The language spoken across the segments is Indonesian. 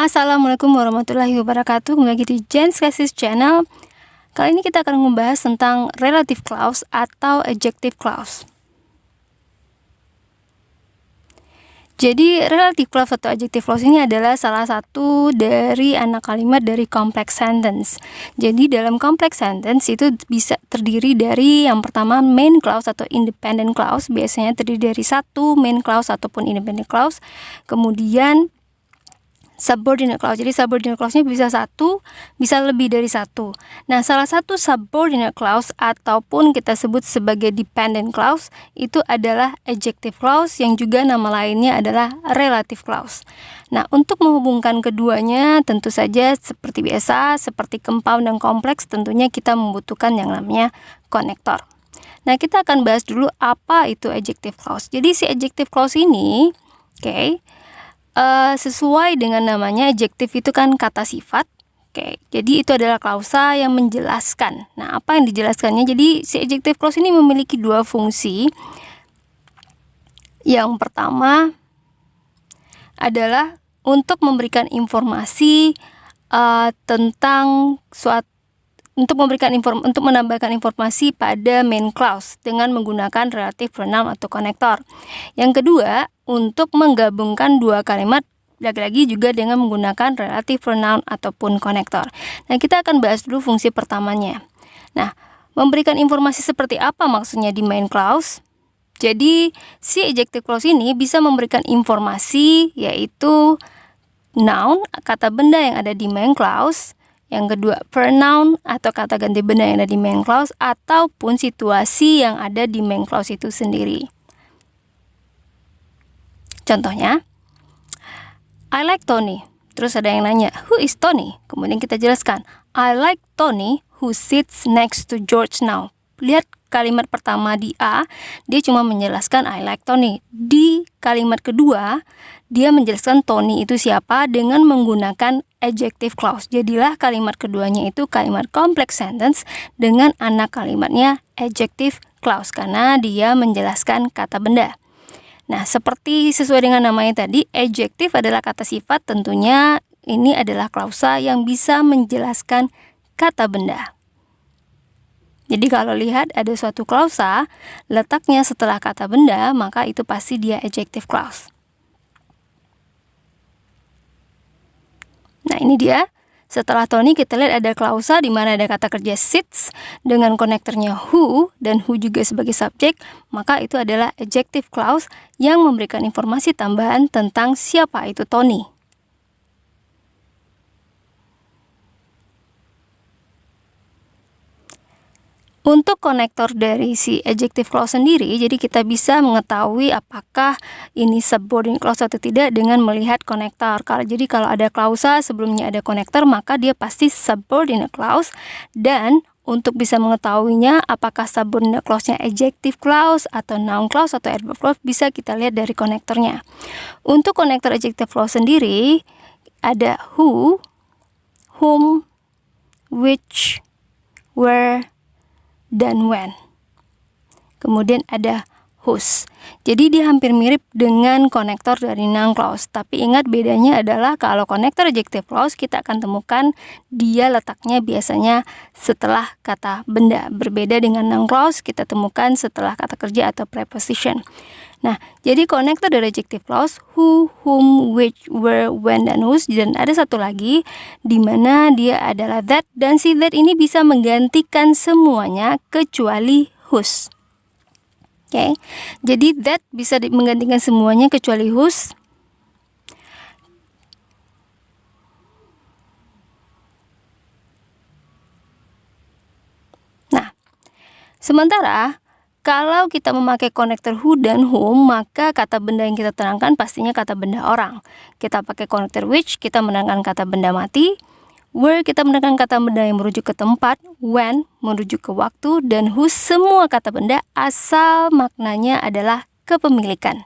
Assalamualaikum warahmatullahi wabarakatuh. Kembali lagi di Jen's Classes Channel. Kali ini kita akan membahas tentang relative clause atau adjective clause. Jadi relative clause atau adjective clause ini adalah salah satu dari anak kalimat dari complex sentence. Jadi dalam complex sentence itu bisa terdiri dari yang pertama main clause atau independent clause. Biasanya terdiri dari satu main clause ataupun independent clause. Kemudian subordinate clause. Jadi subordinate clause-nya bisa satu, bisa lebih dari satu. Nah, salah satu subordinate clause ataupun kita sebut sebagai dependent clause itu adalah adjective clause yang juga nama lainnya adalah relative clause. Nah, untuk menghubungkan keduanya tentu saja seperti biasa, seperti compound dan kompleks tentunya kita membutuhkan yang namanya konektor. Nah, kita akan bahas dulu apa itu adjective clause. Jadi si adjective clause ini, sesuai dengan namanya, adjektif itu kan kata sifat. Jadi itu adalah klausa yang menjelaskan. Nah, apa yang dijelaskannya? Jadi si adjective clause ini memiliki dua fungsi. Yang pertama adalah untuk memberikan informasi tentang untuk menambahkan informasi pada main clause dengan menggunakan relative pronoun atau konektor. Yang kedua, untuk menggabungkan dua kalimat lagi-lagi juga dengan menggunakan relative pronoun ataupun konektor. Nah, kita akan bahas dulu fungsi pertamanya. Nah, memberikan informasi seperti apa maksudnya di main clause? Jadi, si adjective clause ini bisa memberikan informasi yaitu noun, kata benda yang ada di main clause. Yang kedua, pronoun atau kata ganti benda yang ada di main clause ataupun situasi yang ada di main clause itu sendiri. Contohnya, I like Tony. Terus ada yang nanya, who is Tony? Kemudian kita jelaskan, I like Tony who sits next to George now. Lihat kalimat pertama di A, dia cuma menjelaskan I like Tony. Di kalimat kedua, dia menjelaskan Tony itu siapa dengan menggunakan adjective clause. Jadilah kalimat keduanya itu kalimat complex sentence dengan anak kalimatnya adjective clause karena dia menjelaskan kata benda. Nah, seperti sesuai dengan namanya tadi, adjective adalah kata sifat, tentunya ini adalah klausa yang bisa menjelaskan kata benda. Jadi kalau lihat ada suatu klausa, letaknya setelah kata benda, maka itu pasti dia adjective clause. Nah, ini dia. Setelah Tony kita lihat ada klausa di mana ada kata kerja sits dengan konektornya who dan who juga sebagai subjek, maka itu adalah adjective clause yang memberikan informasi tambahan tentang siapa itu Tony. Untuk konektor dari si adjective clause sendiri, jadi kita bisa mengetahui apakah ini subordinate clause atau tidak dengan melihat konektor. Jadi kalau ada klausa sebelumnya ada konektor, maka dia pasti subordinate clause. Dan untuk bisa mengetahuinya apakah subordinate clause-nya adjective clause atau noun clause atau adverb clause bisa kita lihat dari konektornya. Untuk konektor adjective clause sendiri ada who, whom, which, where, dan when. Kemudian ada whose. Jadi dia hampir mirip dengan konektor dari noun clause. Tapi ingat bedanya adalah kalau konektor adjective clause kita akan temukan dia letaknya biasanya setelah kata benda. Berbeda dengan noun clause kita temukan setelah kata kerja atau preposition. Nah, jadi konektor dari adjective clause who, whom, which, where, when, dan whose. Dan ada satu lagi di mana dia adalah that, dan si that ini bisa menggantikan semuanya kecuali whose. Jadi that bisa menggantikan semuanya kecuali whose. Nah, sementara kalau kita memakai konektor who dan whom, maka kata benda yang kita terangkan pastinya kata benda orang. Kita pakai konektor which, kita menerangkan kata benda mati. Where, kita menerangkan kata benda yang merujuk ke tempat. When, merujuk ke waktu. Dan whose, semua kata benda asal maknanya adalah kepemilikan.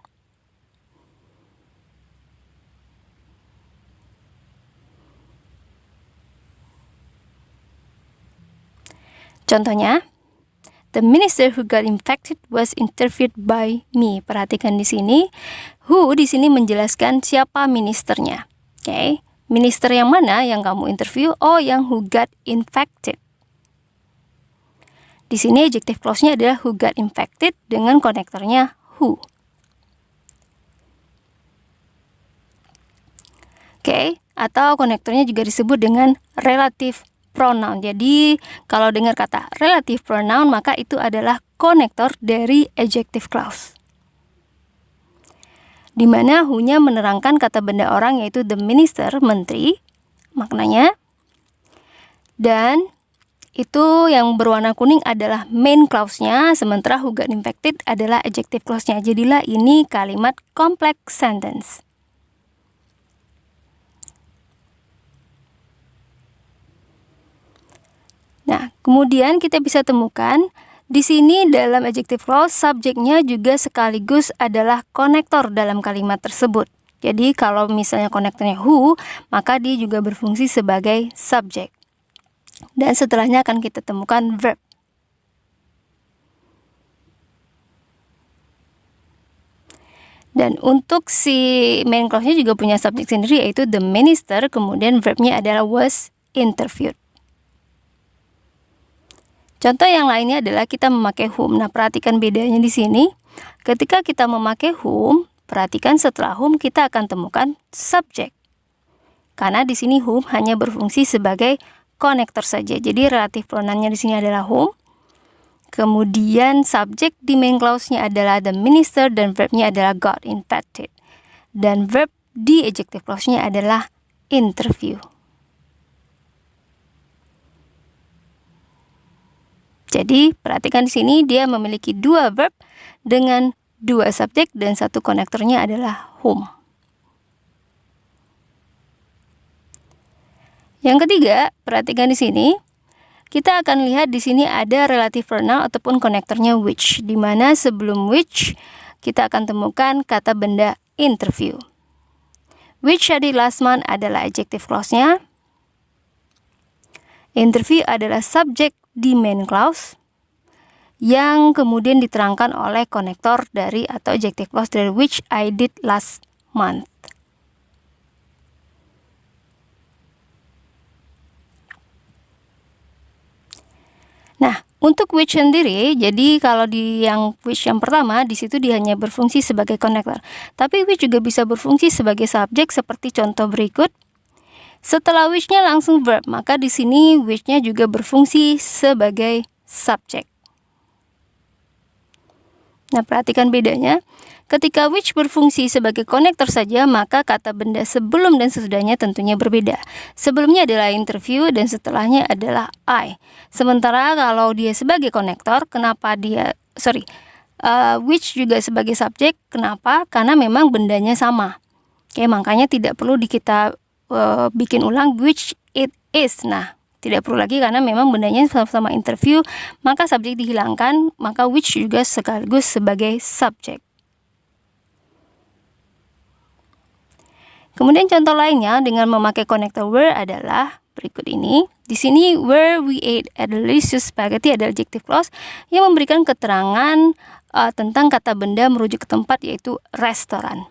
Contohnya, the minister who got infected was interviewed by me. Perhatikan di sini, who di sini menjelaskan siapa ministernya. Minister yang mana yang kamu interview? Oh, yang who got infected. Di sini adjective clause-nya adalah who got infected dengan konektornya who. Oke, atau konektornya juga disebut dengan relative pronoun. Jadi, kalau dengar kata relative pronoun, maka itu adalah konektor dari adjective clause. Di mana who-nya menerangkan kata benda orang, yaitu the minister, menteri, maknanya. Dan itu yang berwarna kuning adalah main clause-nya, sementara who got infected adalah adjective clause-nya. Jadilah ini kalimat complex sentence. Nah, kemudian kita bisa temukan di sini dalam adjective clause subjeknya juga sekaligus adalah konektor dalam kalimat tersebut. Jadi kalau misalnya konektornya who, maka dia juga berfungsi sebagai subjek. Dan setelahnya akan kita temukan verb. Dan untuk si main clause-nya juga punya subjek sendiri, yaitu the minister, kemudian verbnya adalah was interviewed. Contoh yang lainnya adalah kita memakai whom. Nah, perhatikan bedanya di sini. Ketika kita memakai whom, perhatikan setelah whom kita akan temukan subjek. Karena di sini whom hanya berfungsi sebagai konektor saja. Jadi relative pronoun-nya di sini adalah whom. Kemudian subjek di main clause-nya adalah the minister dan verb-nya adalah got infected. Dan verb di adjective clause-nya adalah interview. Jadi, perhatikan di sini dia memiliki dua verb dengan dua subjek dan satu konektornya adalah whom. Yang ketiga, perhatikan di sini. Kita akan lihat di sini ada relative pronoun ataupun konektornya which, di mana sebelum which kita akan temukan kata benda interview. Which had last month adalah adjective clause-nya. Interview adalah subjek di main clause yang kemudian diterangkan oleh konektor dari atau adjective clause dari which I did last month. Nah, untuk which sendiri, jadi kalau di yang which yang pertama, di situ dia hanya berfungsi sebagai konektor. Tapi which juga bisa berfungsi sebagai subjek seperti contoh berikut. Setelah which-nya langsung verb, maka di sini which-nya juga berfungsi sebagai subjek. Nah, perhatikan bedanya. Ketika which berfungsi sebagai konektor saja, maka kata benda sebelum dan sesudahnya tentunya berbeda. Sebelumnya adalah interview dan setelahnya adalah I. Sementara kalau dia sebagai konektor, kenapa dia, which juga sebagai subjek, kenapa? Karena memang bendanya sama. Oke, makanya tidak perlu kita bikin ulang which it is. Nah, tidak perlu lagi karena memang bendanya sama-sama interview, maka subjek dihilangkan, maka which juga sekaligus sebagai subjek. Kemudian contoh lainnya dengan memakai konektor where adalah berikut ini. Di sini where we ate at delicious spaghetti adalah adjective clause yang memberikan keterangan tentang kata benda merujuk ke tempat, yaitu restoran.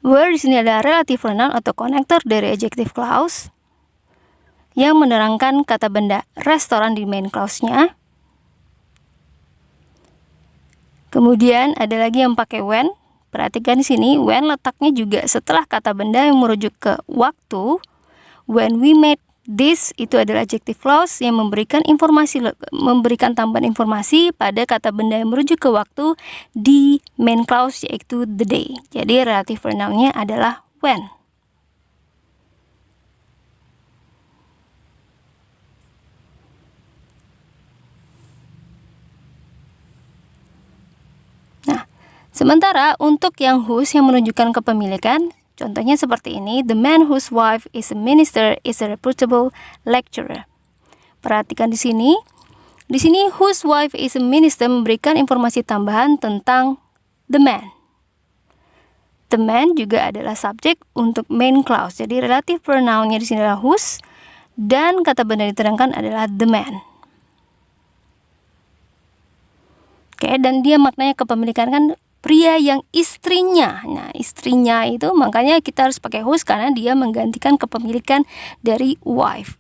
Where di sini adalah relative pronoun atau konektor dari adjective clause yang menerangkan kata benda restoran di main clause-nya. Kemudian ada lagi yang pakai when. Perhatikan di sini when letaknya juga setelah kata benda yang merujuk ke waktu. When we made this itu adalah adjective clause yang memberikan tambahan informasi pada kata benda yang merujuk ke waktu di main clause, yaitu the day. Jadi relative pronoun-nya adalah when. Nah, sementara untuk yang whose yang menunjukkan kepemilikan, contohnya seperti ini, the man whose wife is a minister is a reputable lecturer. Perhatikan di sini. Di sini whose wife is a minister memberikan informasi tambahan tentang the man. The man juga adalah subjek untuk main clause. Jadi relative pronoun-nya di sini adalah whose dan kata benda diterangkan adalah the man. Oke, dan dia maknanya kepemilikan kan pria yang istrinya. Nah, istrinya itu makanya kita harus pakai whose karena dia menggantikan kepemilikan dari wife.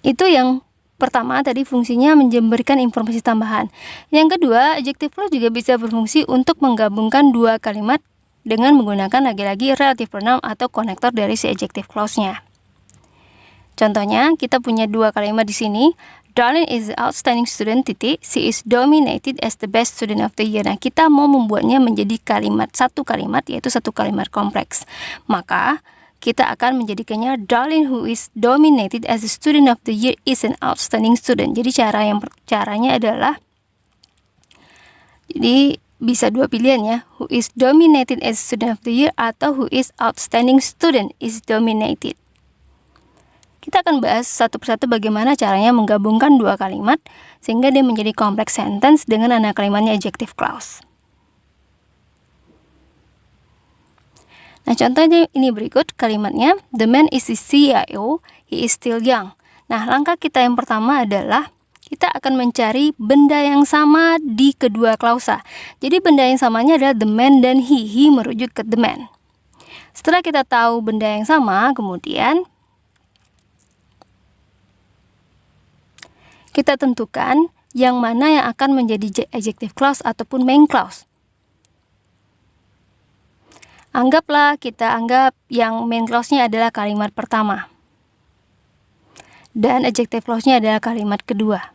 Itu yang pertama tadi fungsinya memberikan informasi tambahan. Yang kedua, adjective clause juga bisa berfungsi untuk menggabungkan dua kalimat dengan menggunakan lagi-lagi relative pronoun atau konektor dari si adjective clause-nya. Contohnya, kita punya dua kalimat di sini. Darlene is the outstanding student, titik. She is dominated as the best student of the year. Nah, kita mau membuatnya menjadi satu kalimat, yaitu satu kalimat kompleks. Maka, kita akan menjadikannya Darlene who is dominated as the student of the year is an outstanding student. Jadi caranya adalah, jadi bisa dua pilihan ya, who is dominated as student of the year atau who is outstanding student is dominated. Kita akan bahas satu persatu bagaimana caranya menggabungkan dua kalimat sehingga dia menjadi complex sentence dengan anak kalimatnya adjective clause. Nah, contohnya ini berikut kalimatnya, the man is the CIO, he is still young. Nah, langkah kita yang pertama adalah kita akan mencari benda yang sama di kedua klausa. Jadi benda yang samanya adalah the man dan he merujuk ke the man. Setelah kita tahu benda yang sama, kemudian kita tentukan yang mana yang akan menjadi adjective clause ataupun main clause. Kita anggap yang main clause-nya adalah kalimat pertama. Dan adjective clause-nya adalah kalimat kedua.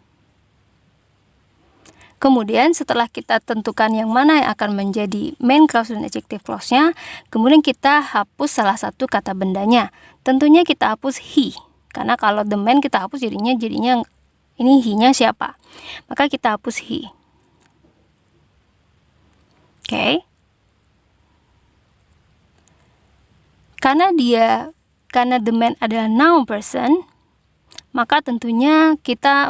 Kemudian setelah kita tentukan yang mana yang akan menjadi main clause dan adjective clause-nya, kemudian kita hapus salah satu kata bendanya. Tentunya kita hapus he. Karena kalau the man kita hapus jadinya ini he-nya siapa? Maka kita hapus he. Oke. Karena the man adalah noun person, maka tentunya kita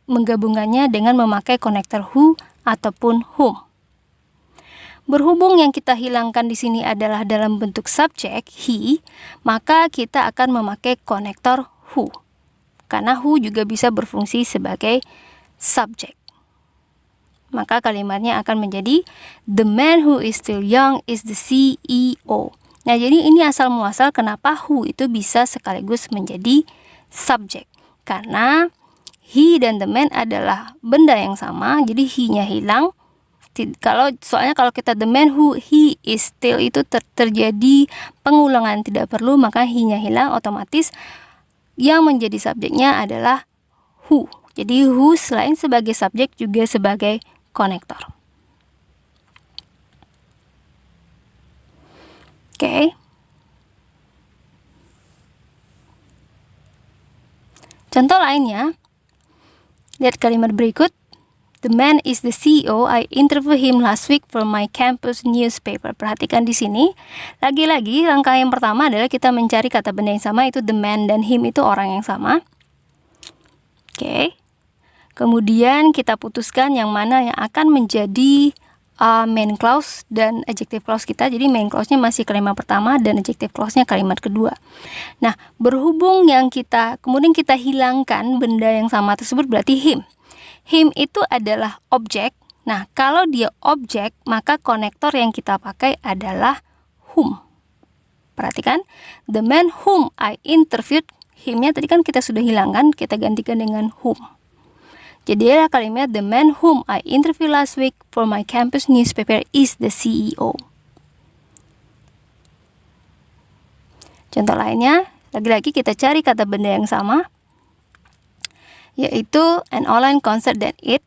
menggabungkannya dengan memakai konektor who ataupun whom. Berhubung yang kita hilangkan di sini adalah dalam bentuk subjek he, maka kita akan memakai konektor who. Karena who juga bisa berfungsi sebagai subjek. Maka kalimatnya akan menjadi the man who is still young is the CEO. Nah, jadi ini asal muasal kenapa who itu bisa sekaligus menjadi subjek. Karena he dan the man adalah benda yang sama, jadi he-nya hilang. Soalnya kalau kita the man who he is still itu terjadi pengulangan tidak perlu, maka he-nya hilang, otomatis yang menjadi subjeknya adalah who. Jadi who selain sebagai subjek juga sebagai konektor. Oke. Contoh lainnya, lihat kalimat berikut. The man is the CEO. I interviewed him last week for my campus newspaper. Perhatikan di sini. Lagi-lagi langkah yang pertama adalah kita mencari kata benda yang sama, itu the man dan him itu orang yang sama. Oke. Kemudian kita putuskan yang mana yang akan menjadi main clause dan adjective clause kita. Jadi main clause-nya masih kalimat pertama dan adjective clause-nya kalimat kedua. Nah, berhubung yang kemudian kita hilangkan benda yang sama tersebut berarti him. Him itu adalah objek. Nah, kalau dia objek, maka konektor yang kita pakai adalah whom. Perhatikan, the man whom I interviewed, him-nya tadi kan kita sudah hilangkan, kita gantikan dengan whom. Jadi adalah kalimat the man whom I interviewed last week for my campus newspaper is the CEO. Contoh lainnya, lagi-lagi kita cari kata benda yang sama, yaitu an online concert dan it.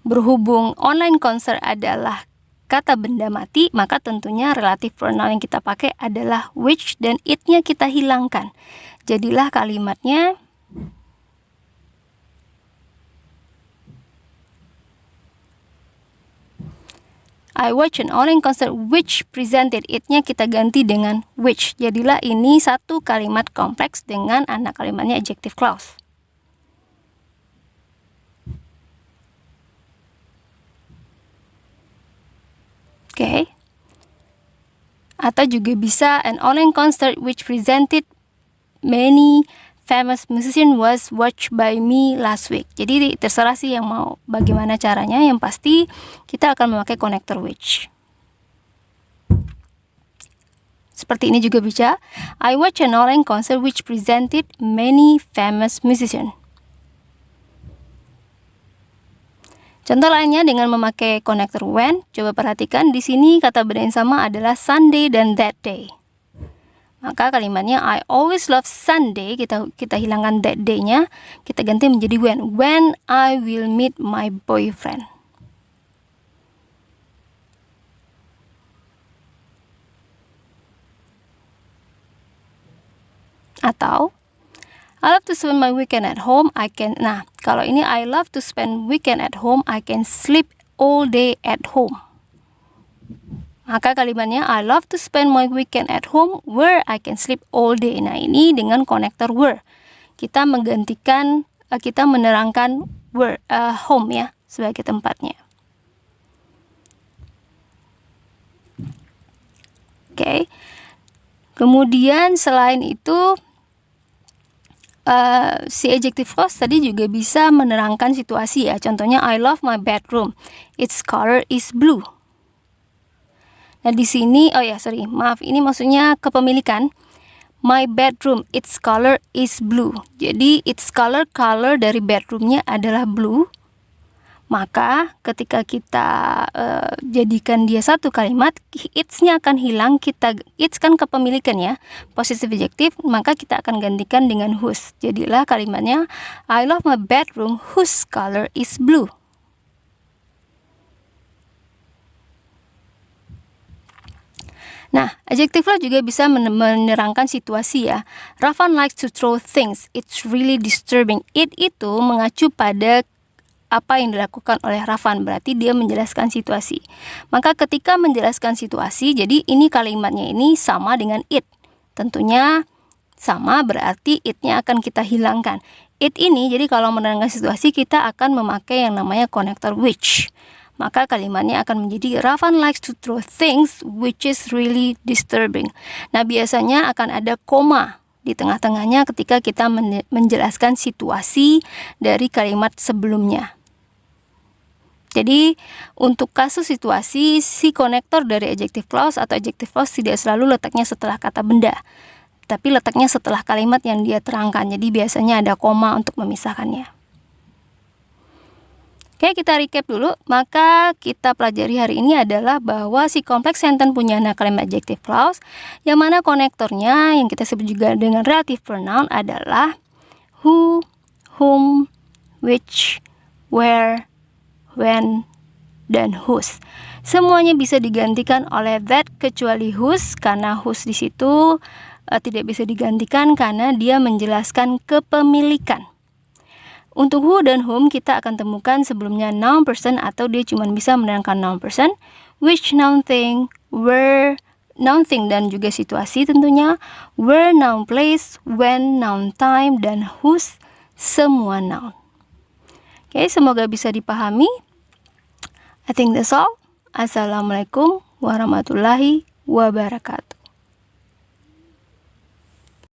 Berhubung online concert adalah kata benda mati, maka tentunya relative pronoun yang kita pakai adalah which dan it-nya kita hilangkan. Jadilah kalimatnya I watched an online concert which presented it-nya kita ganti dengan which. Jadilah ini satu kalimat kompleks dengan anak kalimatnya adjective clause. Oke. Atau juga bisa an online concert which presented many famous musician was watched by me last week. Jadi terserah sih yang mau bagaimana caranya, yang pasti kita akan memakai konektor which. Seperti ini juga bisa. I watched an online concert which presented many famous musicians. Contoh lainnya dengan memakai konektor when. Coba perhatikan di sini kata benda yang sama adalah Sunday dan that day. Maka kalimatnya I always love Sunday, kita hilangkan that day-nya, kita ganti menjadi when. When I will meet my boyfriend. Atau I love to spend my weekend at home. Nah, kalau ini I love to spend weekend at home, I can sleep all day at home. Maka kalimatnya I love to spend my weekend at home where I can sleep all day. Nah, ini dengan konektor where. Kita menggantikan, kita menerangkan where, home ya, sebagai tempatnya. Oke. Kemudian selain itu, si adjective clause tadi juga bisa menerangkan situasi ya. Contohnya I love my bedroom. Its color is blue. Nah di sini, ini maksudnya kepemilikan. My bedroom, its color is blue. Jadi its color dari bedroomnya adalah blue. Maka ketika kita jadikan dia satu kalimat, its-nya akan hilang. Its kan kepemilikan ya, positive adjective, maka kita akan gantikan dengan whose. Jadilah kalimatnya I love my bedroom whose color is blue. Nah, adjective clause juga bisa menerangkan situasi ya. Rafan likes to throw things. It's really disturbing. It itu mengacu pada apa yang dilakukan oleh Rafan, berarti dia menjelaskan situasi. Maka ketika menjelaskan situasi, jadi ini kalimatnya ini sama dengan it. Tentunya sama, berarti it-nya akan kita hilangkan. It ini, jadi kalau menerangkan situasi, kita akan memakai yang namanya konektor which. Maka kalimatnya akan menjadi Rafan likes to throw things which is really disturbing. Nah, biasanya akan ada koma di tengah-tengahnya ketika kita menjelaskan situasi dari kalimat sebelumnya. Jadi, untuk kasus situasi, si konektor dari adjective clause atau adjective clause tidak selalu letaknya setelah kata benda, tapi letaknya setelah kalimat yang dia terangkan. Jadi, biasanya ada koma untuk memisahkannya. Oke, kita recap dulu. Maka kita pelajari hari ini adalah bahwa si complex sentence punya kalimat adjective clause, yang mana konektornya yang kita sebut juga dengan relative pronoun adalah who, whom, which, where, when, dan whose. Semuanya bisa digantikan oleh that kecuali whose, karena whose di situ tidak bisa digantikan karena dia menjelaskan kepemilikan. Untuk who dan whom kita akan temukan sebelumnya noun person atau dia cuma bisa menerangkan noun person, which noun thing, where noun thing dan juga situasi tentunya, where noun place, when noun time, dan whose semua noun. Oke, semoga bisa dipahami. I think that's all. Assalamualaikum warahmatullahi wabarakatuh.